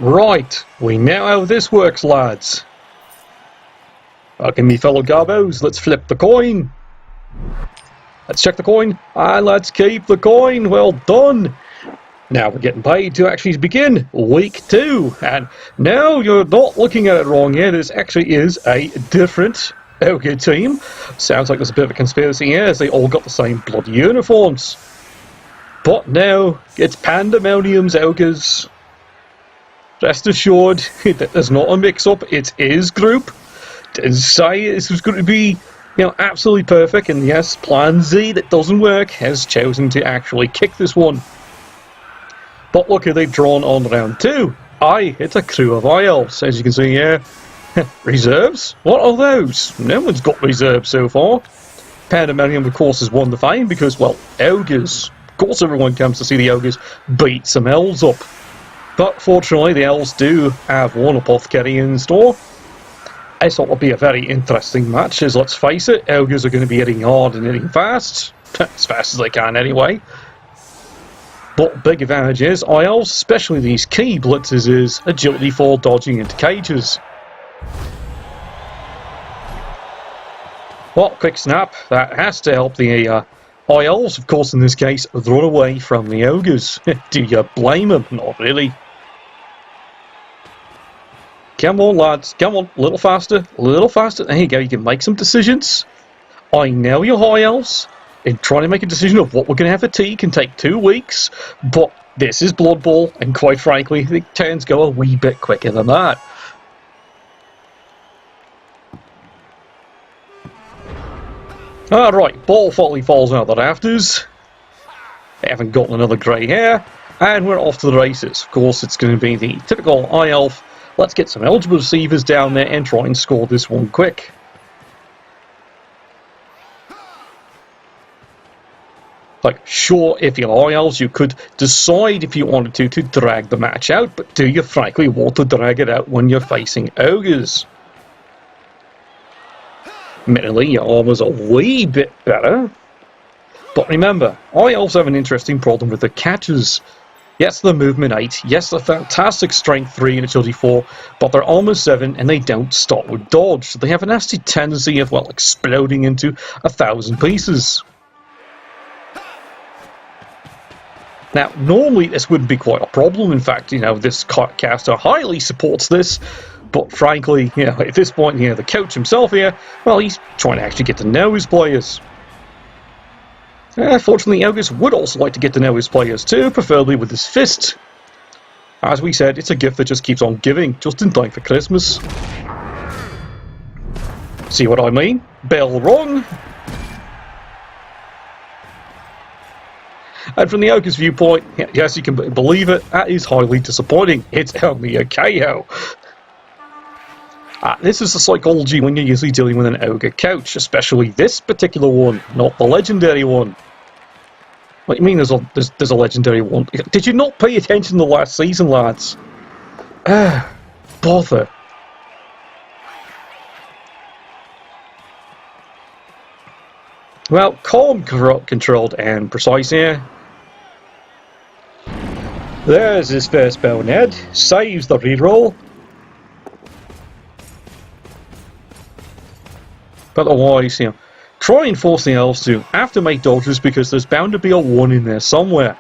Right, we know how this works, lads. Okay, me fellow garbos, let's flip the coin. Let's check the coin, and let's keep the coin. Well done. Now we're getting paid to actually begin week 2. And no, you're not looking at it wrong here. This actually is a different Ogre team. Sounds like there's a bit of a conspiracy here, as they all got the same bloody uniforms. But no, it's Pandemonium's Ogres. Rest assured that there's not a mix-up. It's his group. Didn't say this was going to be, absolutely perfect. And yes, Plan Z that doesn't work has chosen to actually kick this one. But look who they've drawn on round 2. It's a crew of High Elves, as you can see here. Reserves? What are those? No one's got reserves so far. Pandemonium, of course, has won the fight because, well, Ogres. Of course everyone comes to see the Ogres beat some Elves up. But fortunately, the Elves do have one Apothecary in store. I thought it would be a very interesting match, as let's face it, Ogres are going to be hitting hard and hitting fast. As fast as they can anyway. But big advantage is, High Elves, especially these key blitzes, is agility for dodging into cages. Well, quick snap, that has to help the High Elves, of course in this case, run away from the Ogres. Do you blame them? Not really. Come on, lads, come on, a little faster, a little faster. There you go, you can make some decisions. I know you're High Elves, and trying to make a decision of what we're going to have for tea can take 2 weeks, but this is Blood Bowl, and quite frankly, the turns go a wee bit quicker than that. Alright, ball finally falls out of the rafters. They haven't gotten another grey hair, and we're off to the races. Of course, it's going to be the typical High Elf. Let's get some eligible receivers down there and try and score this one quick. Like, sure, if you're High Elves, you could decide if you wanted to drag the match out, but do you frankly want to drag it out when you're facing Ogres? Admittedly, your armor's a wee bit better. But remember, High Elves have an interesting problem with the catches. Yes, they're movement 8, yes, they're fantastic strength 3 and agility 4, but they're armor 7 and they don't stop with dodge, so they have a nasty tendency of, well, exploding into 1,000 pieces. Now, normally this wouldn't be quite a problem. In fact, this caster highly supports this. But frankly, at this point, the coach himself here, well, he's trying to actually get to know his players. Fortunately, Ogres would also like to get to know his players too, preferably with his fist. As we said, it's a gift that just keeps on giving, just in time for Christmas. See what I mean? Bell rung. And from the Ogres viewpoint, yes, you can believe it, that is highly disappointing. It's only a KO. This is the psychology when you're usually dealing with an Ogre coach, especially this particular one, not the legendary one. What do you mean there's a legendary one? Did you not pay attention to the last season, lads? Bother. Well, calm, controlled, and precise here. There's his first bonehead. Saves the reroll. But otherwise, try and force the Elves to have to make dodges because there's bound to be a 1 in there somewhere.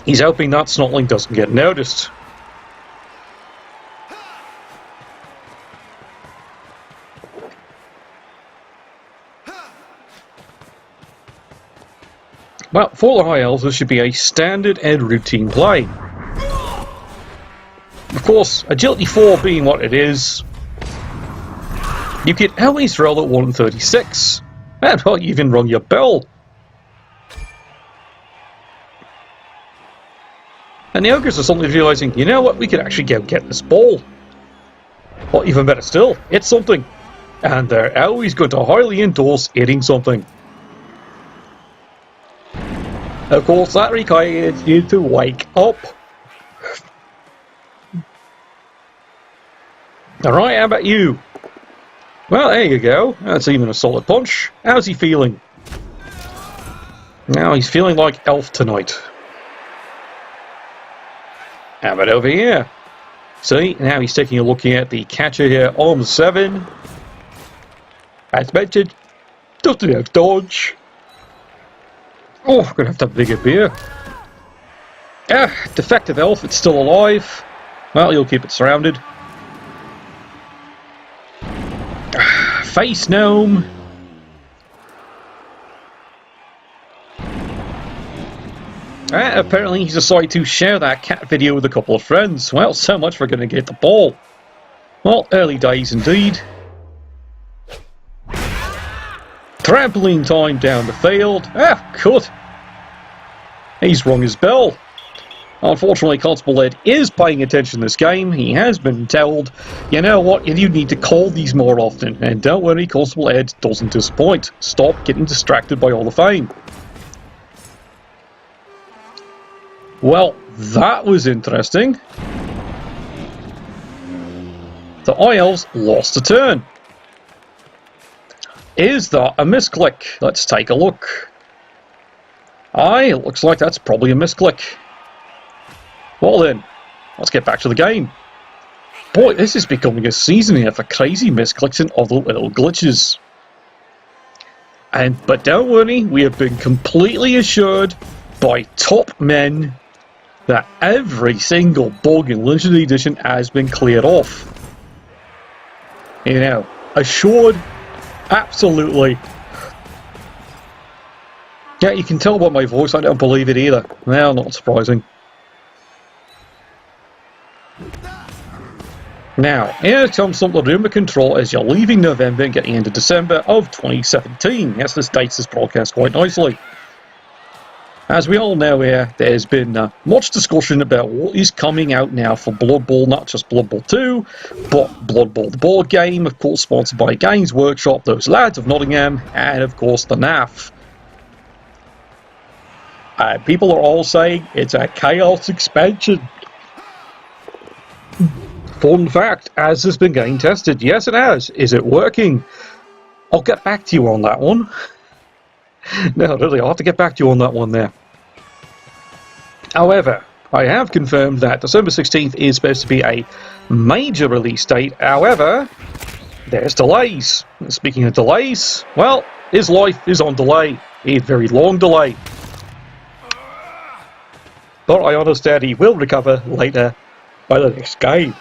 He's hoping that Snotling doesn't get noticed. Well, for the High Elves, this should be a standard and routine play. Of course, agility 4 being what it is, you can always roll at 1 in 36. And well, you even rung your bell. And the Ogres are suddenly realising, you know what, we could actually go get this ball. Or even better still, hit something. And they're always going to highly endorse hitting something. Of course, that requires you to wake up. Alright, how about you? Well, there you go. That's even a solid punch. How's he feeling? Now he's feeling like Elf tonight. How about over here? See, now he's taking a look at the catcher here on 7. As mentioned, doesn't have dodge. Oh, I'm going to have a bigger beer. Defective elf, it's still alive. Well, you'll keep it surrounded. Face gnome. Apparently he's decided to share that cat video with a couple of friends. Well, so much for going to get the ball. Well, early days indeed. Trampoline time down the field. Cut. He's rung his bell. Unfortunately, Constable Ed is paying attention this game. He has been told, you know what, you need to call these more often. And don't worry, Constable Ed doesn't disappoint. Stop getting distracted by all the fame. Well, that was interesting. The High Elves lost a turn. Is that a misclick? Let's take a look. It looks like that's probably a misclick. Well then, let's get back to the game. Boy, this is becoming a season here for crazy misclicks and other little glitches. But don't worry, we have been completely assured by top men that every single bug in Legendary Edition has been cleared off. You know, assured, absolutely. Yeah, you can tell by my voice, I don't believe it either. Well, not surprising. Now, here comes something to do with control as you're leaving November and getting into December of 2017. Yes, this dates this broadcast quite nicely. As we all know here, there's been much discussion about what is coming out now for Blood Bowl, not just Blood Bowl 2, but Blood Bowl the board game, of course sponsored by Games Workshop, those lads of Nottingham, and of course the NAF. People are all saying it's a Chaos expansion. Fun fact, has this been getting tested? Yes, it has. Is it working? I'll get back to you on that one. No, really, I'll have to get back to you on that one there. However, I have confirmed that December 16th is supposed to be a major release date. However, there's delays. Speaking of delays, well, his life is on delay. A very long delay. But I understand he will recover later by the next game.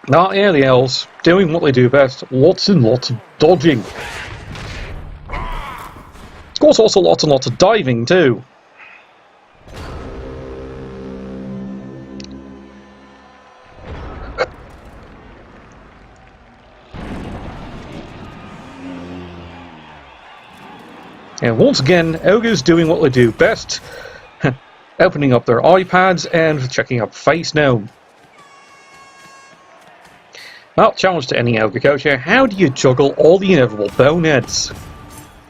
Now, yeah, the elves doing what they do best. Lots and lots of dodging. Of course, also lots and lots of diving too. And once again, Ogres doing what they do best. Opening up their iPads and checking up Face now. Well, challenge to any Ogre coach here. How do you juggle all the inevitable boneheads?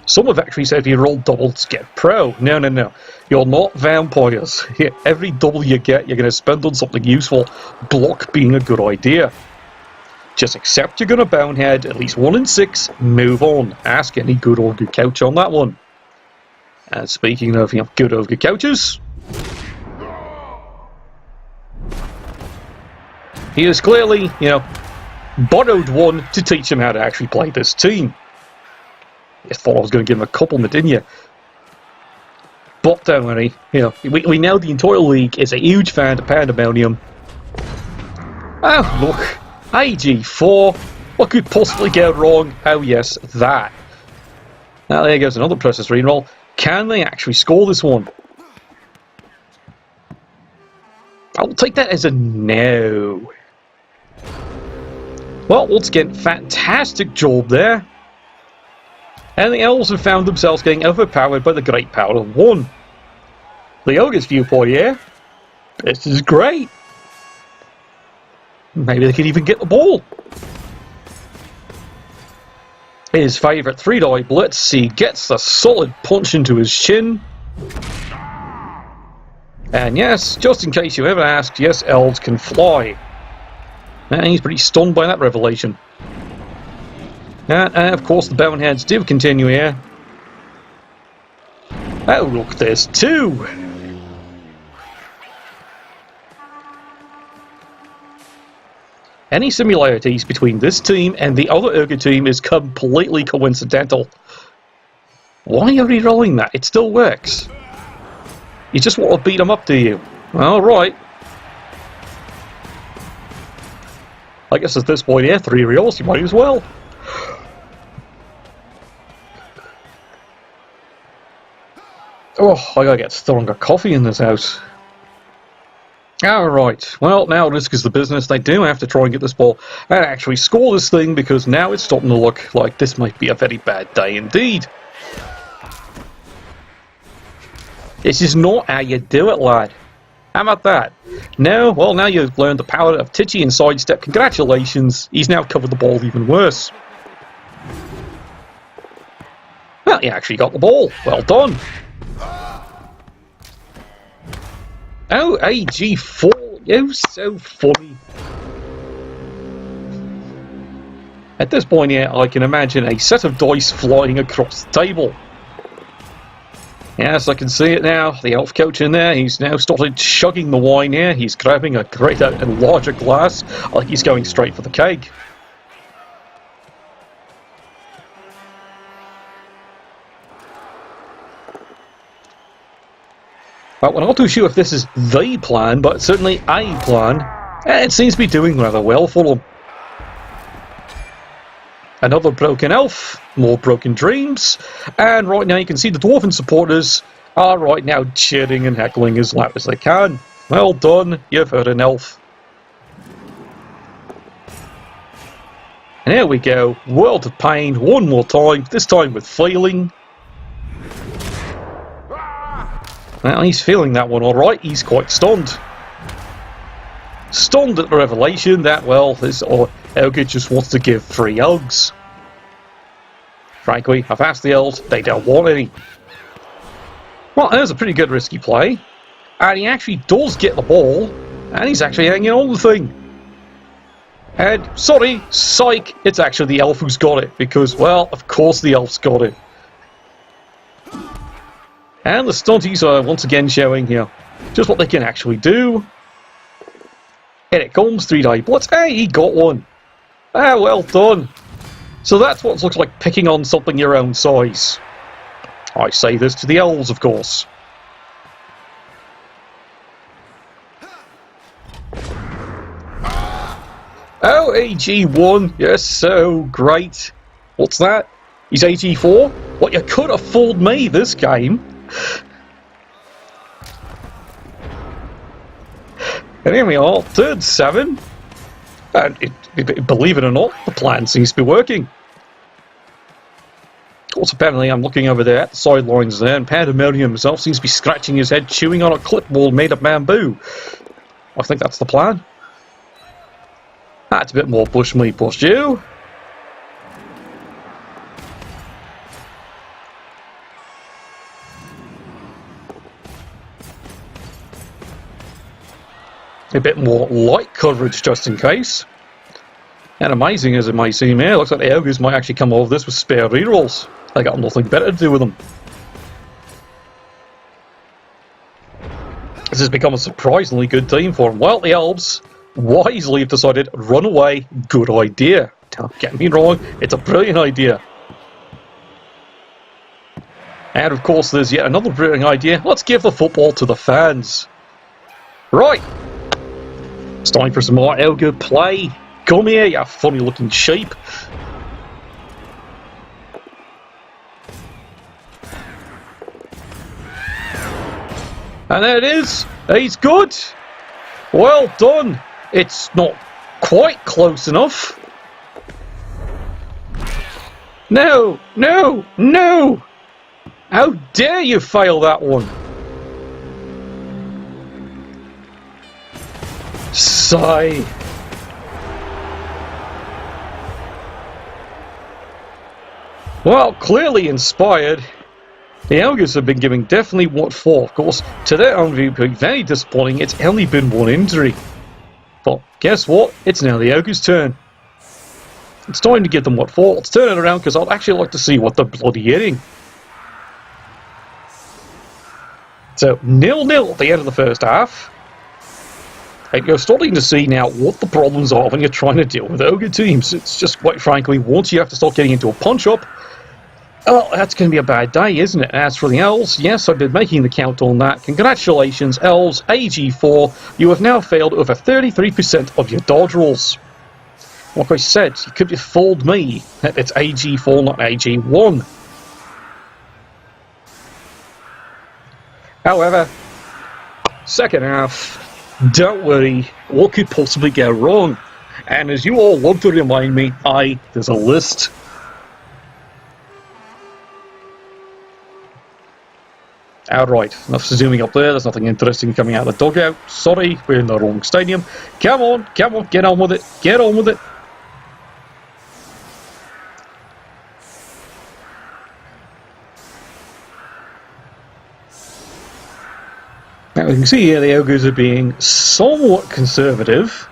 Some have actually said if you roll doubles, get pro. No, no, no. You're not vampires. Every double you get, you're going to spend on something useful. Block being a good idea. Just accept you're going to bonehead, at least 1 in 6, move on. Ask any good Ogre coach on that one. And speaking of good Ogre coaches, he is clearly, borrowed one to teach him how to actually play this team. You thought I was going to give him a compliment, didn't you? But don't worry, we know the entire league is a huge fan of Pandemonium. Oh, look, AG4. What could possibly go wrong? Oh, yes, that. Now, there goes another process reroll. Can they actually score this one? I'll take that as a no. Well, once again, fantastic job there. And the elves have found themselves getting overpowered by the great power of 1. The Ogre's viewpoint here. This is great. Maybe they could even get the ball. His favourite 3-die blitz. He gets the solid punch into his shin. And yes, just in case you ever asked, yes, elves can fly. And he's pretty stunned by that revelation. And of course the boneheads do continue here. Oh look, there's two! Any similarities between this team and the other Ogre team is completely coincidental. Why are you rolling that? It still works. You just want to beat them up, do you? Alright. I guess at this point here, 3 reels, you might as well. Oh, I gotta get stronger coffee in this house. Alright, well, now risk is the business. They do have to try and get this ball and actually score this thing, because now it's starting to look like this might be a very bad day indeed. This is not how you do it, lad. How about that? No? Well, now you've learned the power of Titchy and sidestep. Congratulations. He's now covered the ball even worse. Well, he actually got the ball. Well done. Oh, AG4. You're so funny. At this point here, I can imagine a set of dice flying across the table. Yes, I can see it now. The elf coach in there, he's now started chugging the wine here. He's grabbing a greater and larger glass, like he's going straight for the keg. Well, we're not too sure if this is the plan, but certainly a plan. It seems to be doing rather well for them. Another broken elf, more broken dreams, and right now you can see the dwarven supporters are right now cheering and heckling as loud as they can. Well done, you've hurt an elf. And here we go, World of Pain, one more time, this time with feeling. Well, he's feeling that one alright, he's quite stunned. Stunned at the revelation that, well, this Ogre just wants to give 3 hugs. Frankly, I've asked the elves, they don't want any. Well, there's a pretty good risky play. And he actually does get the ball, and he's actually hanging on the thing. And, sorry, psych, it's actually the elf who's got it, because, well, of course the elf's got it. And the stunties are once again showing here just what they can actually do. Here it comes, 3-die blitz. Hey, he got one. Ah, well done. So that's what it looks like picking on something your own size. I say this to the elves, of course. Oh, AG1. Yes, so great. What's that? He's AG4? What, you could have fooled me this game. And here we are, third 7. And believe it or not, the plan seems to be working. Of course, apparently I'm looking over there at the sidelines there, and Panda himself seems to be scratching his head, chewing on a clipboard made of bamboo. I think that's the plan. That's a bit more push me, push you. A bit more light coverage just in case. And amazing as it might seem here, looks like the Ogres might actually come over this with spare rerolls. They got nothing better to do with them. This has become a surprisingly good team for them. Well, the Elves wisely have decided, run away, good idea. Don't get me wrong, it's a brilliant idea. And of course there's yet another brilliant idea. Let's give the football to the fans. Right. It's time for some more Ogre play. Come here, you funny looking sheep. And there it is. He's good. Well done. It's not quite close enough. No, no, no. How dare you fail that one? Sigh. Well, clearly inspired, the Ogres have been giving definitely what for. Of course, to their own viewpoint, very disappointing. It's only been 1 injury. But guess what? It's now the Ogres' turn. It's time to give them what for. Let's turn it around because I'd actually like to see what they're bloody hitting. So 0-0 at the end of the first half. And you're starting to see now what the problems are when you're trying to deal with Ogre teams. It's just, quite frankly, once you have to start getting into a punch-up, well, that's going to be a bad day, isn't it? As for the Elves, yes, I've been making the count on that. Congratulations, Elves, AG4. You have now failed over 33% of your dodge rolls. Like I said, you could have fooled me. It's AG4, not AG1. However, second half, don't worry, what could possibly go wrong? And as you all love to remind me, there's a list. Outright, enough zooming up there, there's nothing interesting coming out of the dugout. Sorry, we're in the wrong stadium. Come on, get on with it, get on with it. Now we can see here the Ogres are being somewhat conservative.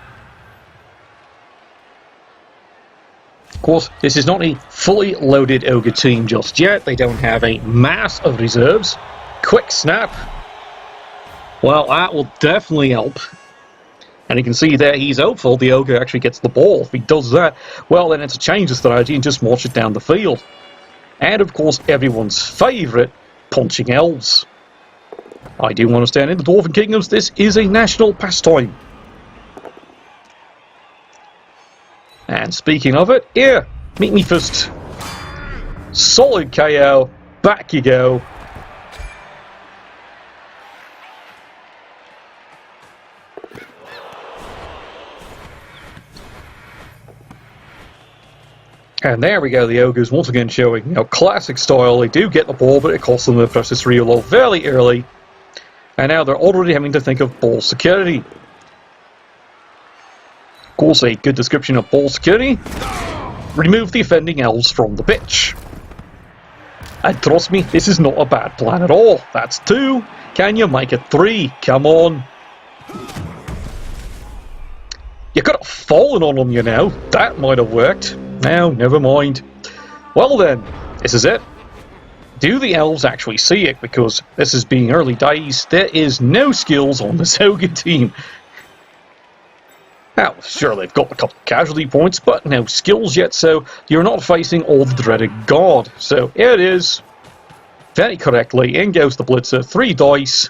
Of course, this is not a fully loaded Ogre team just yet. They don't have a mass of reserves. Quick snap. Well, that will definitely help. And you can see there he's hopeful the Ogre actually gets the ball. If he does that, well, then it's a change of strategy and just march it down the field. And of course, everyone's favourite, punching Elves. I do understand in the Dwarven Kingdoms this is a national pastime. And speaking of it, here, meet me first. Solid KO, back you go. And there we go, the Ogres once again showing, classic style. They do get the ball, but it costs them the precious reload very early. And now they're already having to think of ball security. Of course, a good description of ball security. Remove the offending Elves from the pitch. And trust me, this is not a bad plan at all. That's 2. Can you make it 3? Come on. You could have fallen on them, That might have worked. No, never mind. Well then, this is it. Do the Elves actually see it? Because this is being early days, there is no skills on this Ogre team. Now, sure, they've got a couple of casualty points, but no skills yet, so you're not facing all the dreaded God. So here it is. Very correctly, in goes the Blitzer, 3 dice,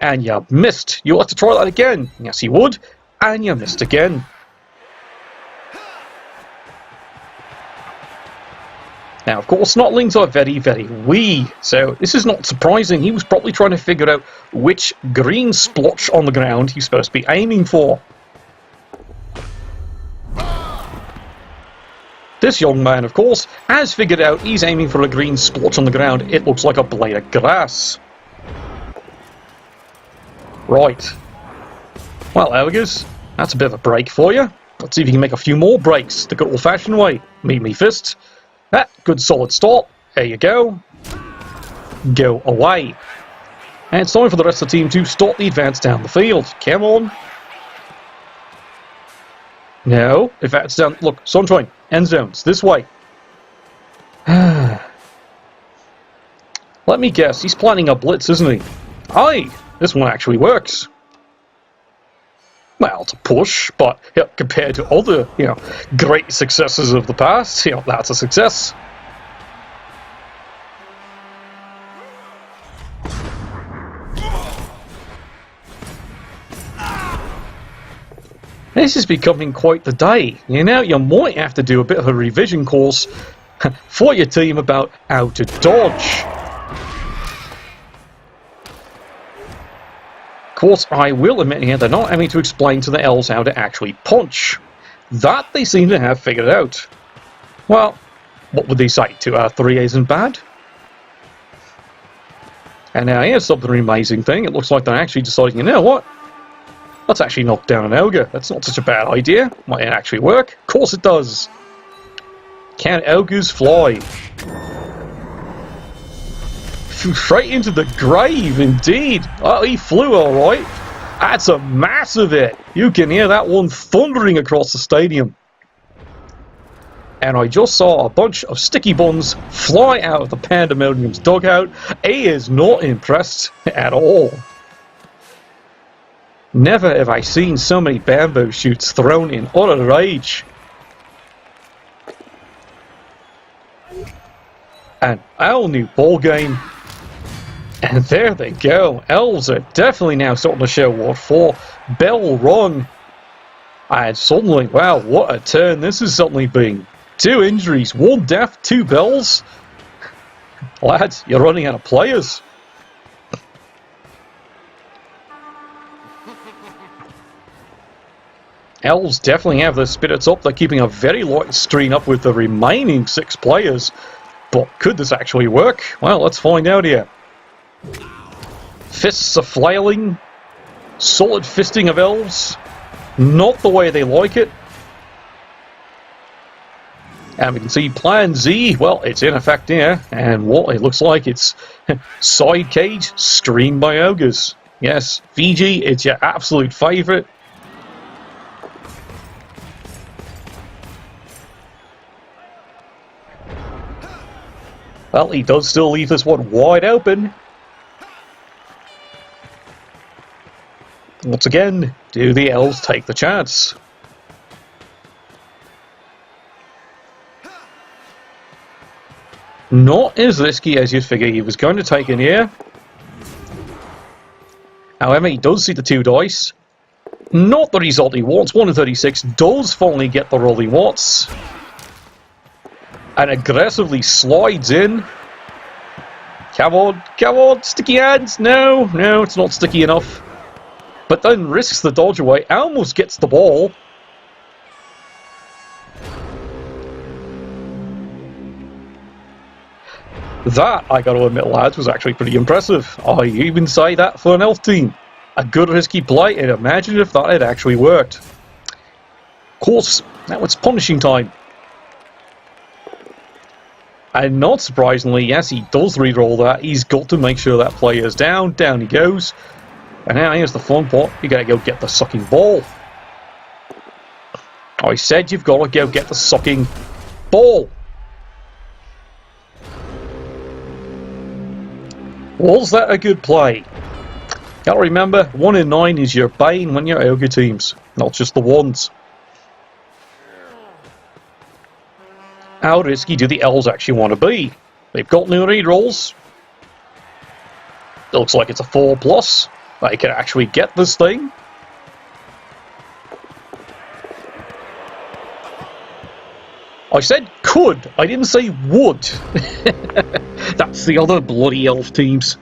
and you missed. You'll have to try that again. Yes, you would, and you missed again. Now, of course, Snotlings are very, very wee, so this is not surprising. He was probably trying to figure out which green splotch on the ground he's supposed to be aiming for. This young man, of course, has figured out he's aiming for a green splotch on the ground. It looks like a blade of grass. Right. Well, Ogres, that's a bit of a break for you. Let's see if you can make a few more breaks the good old-fashioned way. Meet me fist. Good solid start. There you go. Go away. And it's time for the rest of the team to start the advance down the field. Come on. No, advance down. Look, Sunshine, end zones, this way. Let me guess, he's planning a blitz, isn't he? Aye, this one actually works. Well, it's a push, but compared to other, great successes of the past, that's a success. This is becoming quite the day. You might have to do a bit of a revision course for your team about how to dodge. Of course, I will admit here they're not having to explain to the Elves how to actually punch. That they seem to have figured out. Well, what would they say? 2 isn't bad? And now here's something amazing thing. It looks like they're actually deciding, you know what? Let's actually knock down an Ogre. That's not such a bad idea. Might it actually work? Of course it does. Can Ogres fly? Straight into the grave, indeed. Oh, he flew all right. That's a massive hit. You can hear that one thundering across the stadium. And I just saw a bunch of sticky buns fly out of the Pandemonium's dugout. He is not impressed at all. Never have I seen so many bamboo shoots thrown in utter rage. An all new ball game. And there they go. Elves are definitely now starting to show what for. Bell rung. And suddenly, wow, what a turn this is suddenly being. 2 injuries, 1 death, 2 bells. Lads, you're running out of players. Elves definitely have the spirits up. They're keeping a very light stream up with the remaining 6 players. But could this actually work? Well, let's find out here. Fists are flailing. Solid fisting of elves. Not the way they like it. And we can see Plan Z, well, it's in effect here. And what it looks like, it's side cage streamed by Ogres. Yes, Fiji, it's your absolute favourite. Well, he does still leave this one wide open. Once again, do the elves take the chance? Not as risky as you'd figure he was going to take in here. However, he does see the 2 dice. Not the result he wants. 1 in 36 does finally get the roll he wants. And aggressively slides in. Come on, sticky hands. No, it's not sticky enough. But then risks the dodge away, almost gets the ball. That, I gotta admit, lads, was actually pretty impressive. I even say that for an elf team. A good risky play, and imagine if that had actually worked. Of course, now it's punishing time. And not surprisingly, yes, he does re-roll that. He's got to make sure that player is down. Down he goes. And now here's the fun part. You gotta go get the sucking ball. I said you've got to go get the sucking ball. Was that a good play? Gotta remember, 1 in 9 is your bane when you're ogre teams, not just the ones. How risky do the elves actually want to be? They've got new rerolls. It looks like it's a 4+. They can actually get this thing. I said could, I didn't say would. That's the other bloody elf teams.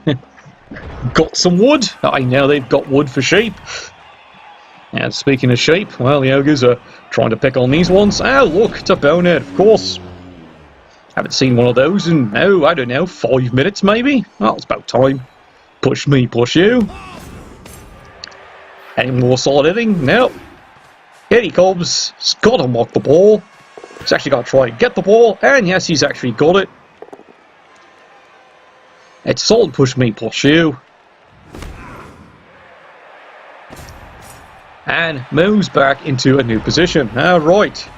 Got some wood. I know they've got wood for sheep. And speaking of sheep, well, the ogres are trying to pick on these ones. Oh, look, it's a bonehead, of course. Haven't seen one of those in, oh, I don't know, 5 minutes maybe? Well, it's about time. Push me, push you. Any more solid hitting? Nope. Here he comes. He's got to mock the ball. He's actually got to try and get the ball. And yes, he's actually got it. It's solid push me, push you. And moves back into a new position. Alright.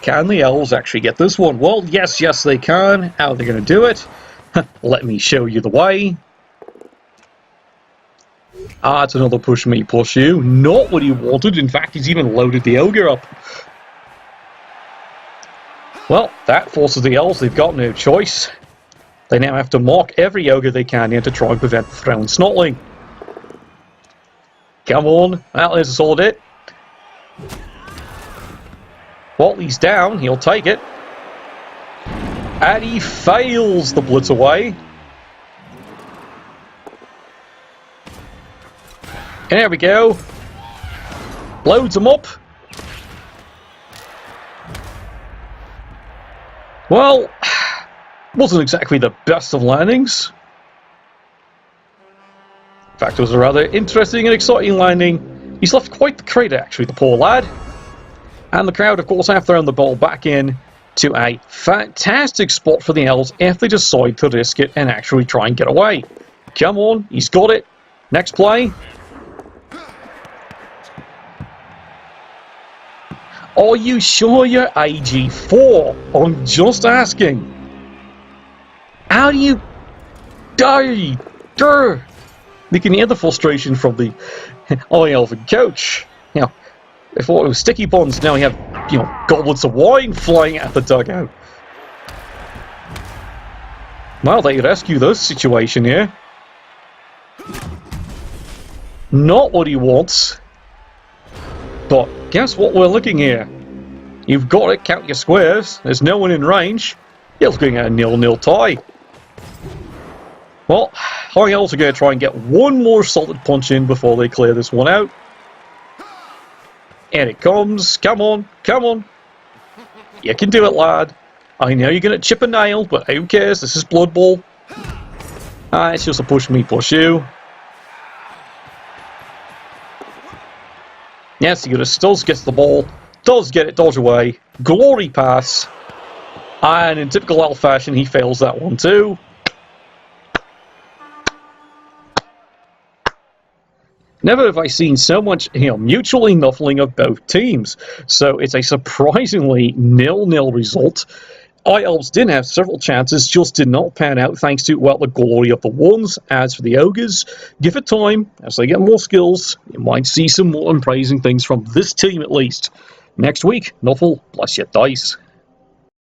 Can the elves actually get this one? Well, yes, they can. How are they going to do it? Let me show you the way. Ah, it's another push me, push you. Not what he wanted. In fact, he's even loaded the ogre up. Well, that forces the elves. They've got no choice. They now have to mark every ogre they can in to try and prevent the thrown snotling. Come on. Well, there's a solid hit. Well, he's down. He'll take it. And he fails the blitz away. And there we go. Loads them up. Well, wasn't exactly the best of landings. In fact, it was a rather interesting and exciting landing. He's left quite the crater, actually, the poor lad. And the crowd, of course, have thrown the ball back in to a fantastic spot for the elves if they decide to risk it and actually try and get away. Come on, he's got it. Next play. Are you sure you're AG4? I'm just asking. How do you die? Grr. You can hear the frustration from the High Elven coach. You know, before it was sticky buns, now we have, goblets of wine flying at the dugout. Well, they rescue this situation here. Not what he wants. But guess what we're looking here? You've got to count your squares. There's no one in range. You're looking at a 0-0 tie. Well, High Elves are going to try and get one more solid punch in before they clear this one out. And it comes. Come on, come on. You can do it, lad. I know you're going to chip a nail, but who cares? This is Blood Bowl. It's just a push me, push you. Yes, he still gets the ball. Does get it, dodge away. Glory pass. And in typical elf fashion, he fails that one too. Never have I seen so much mutually nuffling of both teams. So it's a surprisingly 0-0 result. High Elves did have several chances, just did not pan out thanks to, well, the glory of the ones. As for the Ogres, give it time. As they get more skills, you might see some more praising things from this team at least. Next week, Nuffle, bless your dice.